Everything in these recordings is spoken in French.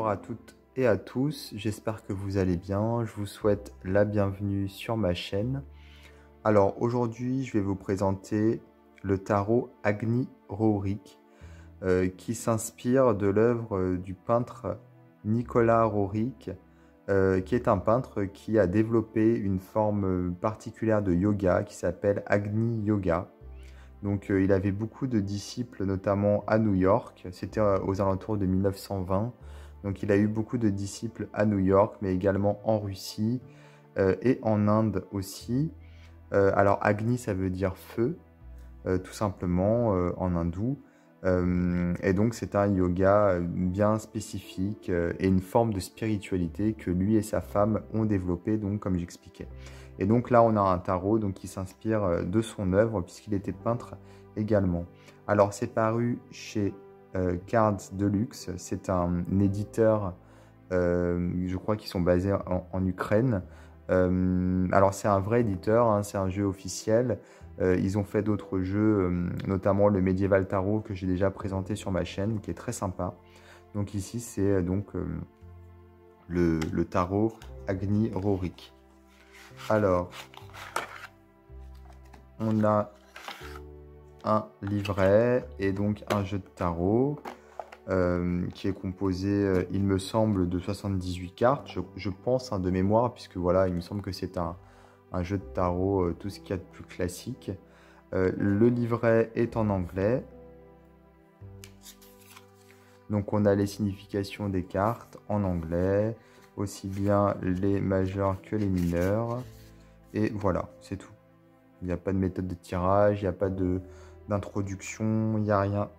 Bonjour à toutes et à tous, j'espère que vous allez bien. Je vous souhaite la bienvenue sur ma chaîne. Alors aujourd'hui, je vais vous présenter le tarot Agni Roerick qui s'inspire de l'œuvre du peintre Nicolas Roerick, qui est un peintre qui a développé une forme particulière de yoga qui s'appelle Agni Yoga. Donc il avait beaucoup de disciples, notamment à New York. C'était aux alentours de 1920. Donc il a eu beaucoup de disciples à New York, mais également en Russie et en Inde aussi. Alors Agni, ça veut dire feu, tout simplement en hindou. Et donc c'est un yoga bien spécifique et une forme de spiritualité que lui et sa femme ont développé, donc comme j'expliquais. Et donc là on a un tarot donc, qui s'inspire de son œuvre puisqu'il était peintre également. Alors c'est paru chez Cards Deluxe, c'est un éditeur, je crois qu'ils sont basés en Ukraine. Alors c'est un vrai éditeur, hein, c'est un jeu officiel. Ils ont fait d'autres jeux, notamment le Medieval Tarot que j'ai déjà présenté sur ma chaîne, qui est très sympa. Donc ici, c'est donc le tarot Agni Roerick. Alors, on a un livret et donc un jeu de tarot qui est composé, il me semble, de 78 cartes. Je pense, hein, de mémoire, puisque voilà, il me semble que c'est un jeu de tarot, tout ce qu'il y a de plus classique. Le livret est en anglais. Donc on a les significations des cartes en anglais, aussi bien les majeurs que les mineurs. Et voilà, c'est tout. Il n'y a pas de méthode de tirage, il n'y a pas d'introduction, il n'y a rien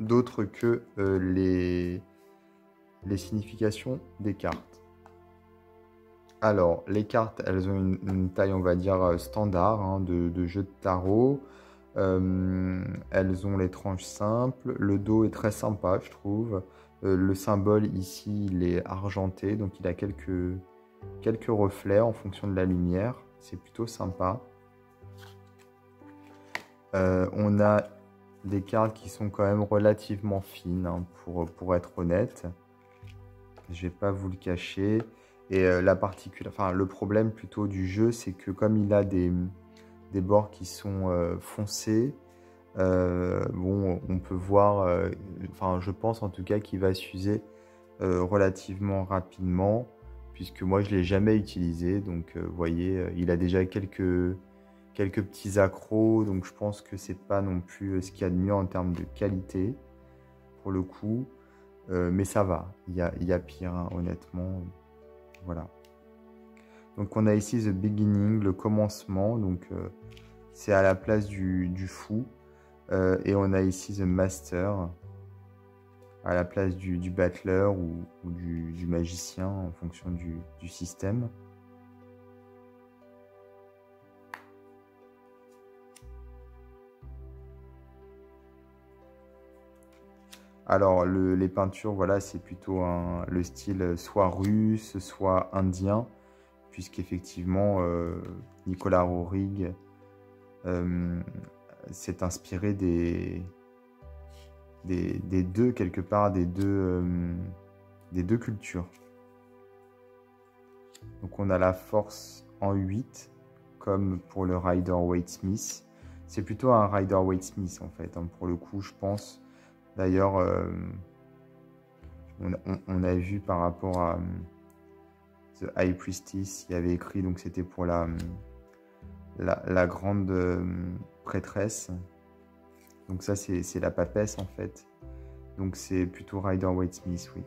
d'autre que les significations des cartes. Alors, les cartes, elles ont une taille, on va dire, standard, hein, de jeu de tarot. Elles ont les tranches simples. Le dos est très sympa, je trouve. Le symbole ici, il est argenté, donc il a quelques reflets en fonction de la lumière. C'est plutôt sympa. On a des cartes qui sont quand même relativement fines, hein, pour être honnête. Je vais pas vous le cacher. Et le problème plutôt du jeu, c'est que comme il a des bords qui sont foncés, bon, on peut voir, je pense en tout cas qu'il va s'user relativement rapidement, puisque moi je ne l'ai jamais utilisé. Donc vous voyez, il a déjà quelques petits accros, donc je pense que c'est pas non plus ce qu'il y a de mieux en termes de qualité, pour le coup. Mais ça va, il y a pire, hein, honnêtement. Voilà. Donc on a ici The Beginning, le commencement, donc c'est à la place du fou. Et on a ici The Master, à la place du battleur ou du magicien, en fonction du système. Alors, les peintures, voilà, c'est plutôt le style soit russe, soit indien, puisqu'effectivement, Nicolas Roerick s'est inspiré des deux, quelque part, des deux cultures. Donc, on a la force en 8, comme pour le Rider-Waite-Smith. C'est plutôt un Rider-Waite-Smith, en fait, hein, pour le coup, je pense. D'ailleurs, on a vu par rapport à The High Priestess, il y avait écrit, donc c'était pour la grande prêtresse. Donc ça, c'est la papesse en fait. Donc c'est plutôt Rider-Waite-Smith, oui.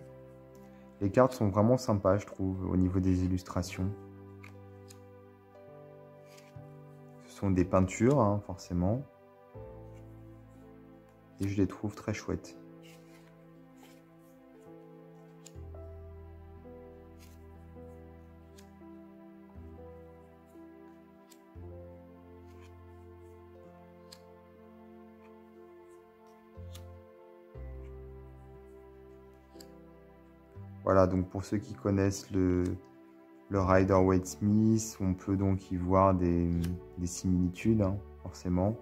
Les cartes sont vraiment sympas, je trouve, au niveau des illustrations. Ce sont des peintures, hein, forcément. Et je les trouve très chouettes. Voilà, donc pour ceux qui connaissent le Rider-Waite-Smith, on peut donc y voir des similitudes, hein, forcément.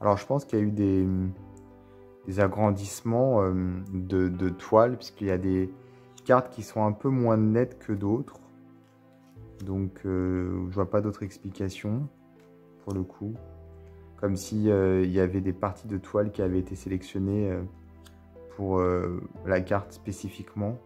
Alors je pense qu'il y a eu des agrandissements de toile, puisqu'il y a des cartes qui sont un peu moins nettes que d'autres. Donc je vois pas d'autre explication pour le coup. Comme si il y avait des parties de toile qui avaient été sélectionnées pour la carte spécifiquement.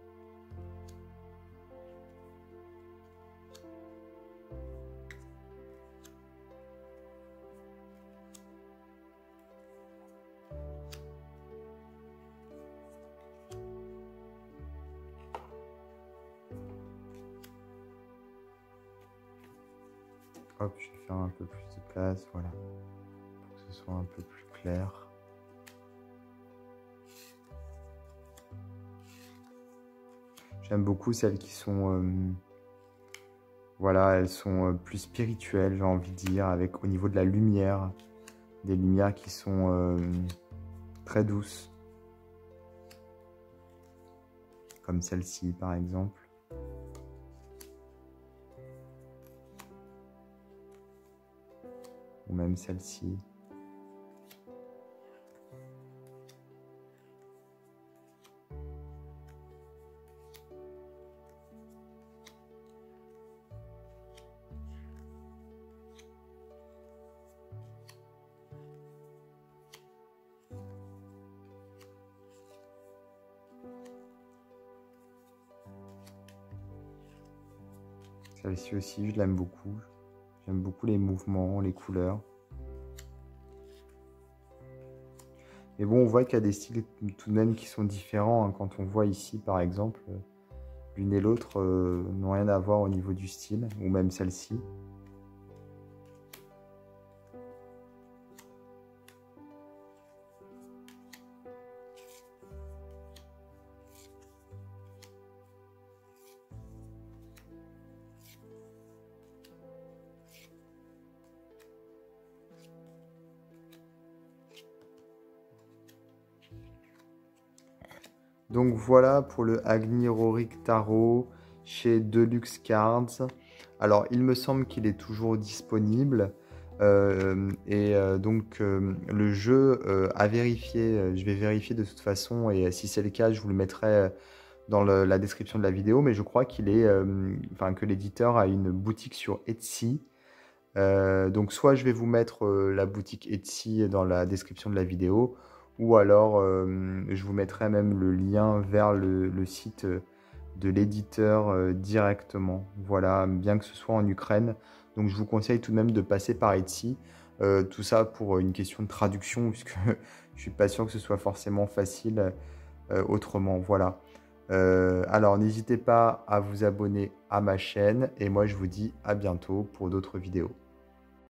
Hop, je vais faire un peu plus de place, voilà, pour que ce soit un peu plus clair. J'aime beaucoup celles qui sont, voilà, elles sont plus spirituelles, j'ai envie de dire, avec au niveau de la lumière, des lumières qui sont très douces, comme celle-ci par exemple. Ou même celle-ci. Celle-ci aussi, je l'aime beaucoup. J'aime beaucoup les mouvements, les couleurs. Mais bon, on voit qu'il y a des styles tout de même qui sont différents, hein. Quand on voit ici, par exemple, l'une et l'autre n'ont rien à voir au niveau du style, ou même celle-ci. Donc voilà pour le Agni Rorik Tarot chez Deluxe Cards. Alors il me semble qu'il est toujours disponible. Donc le jeu à vérifier, je vais vérifier de toute façon, et si c'est le cas, je vous le mettrai dans la description de la vidéo, mais je crois qu'il est, enfin, que l'éditeur a une boutique sur Etsy. Donc soit je vais vous mettre la boutique Etsy dans la description de la vidéo, ou alors je vous mettrai même le lien vers le site de l'éditeur directement. Voilà, bien que ce soit en Ukraine. Donc je vous conseille tout de même de passer par Etsy. Tout ça pour une question de traduction, puisque je suis pas sûr que ce soit forcément facile autrement. Voilà. Alors n'hésitez pas à vous abonner à ma chaîne, et moi je vous dis à bientôt pour d'autres vidéos.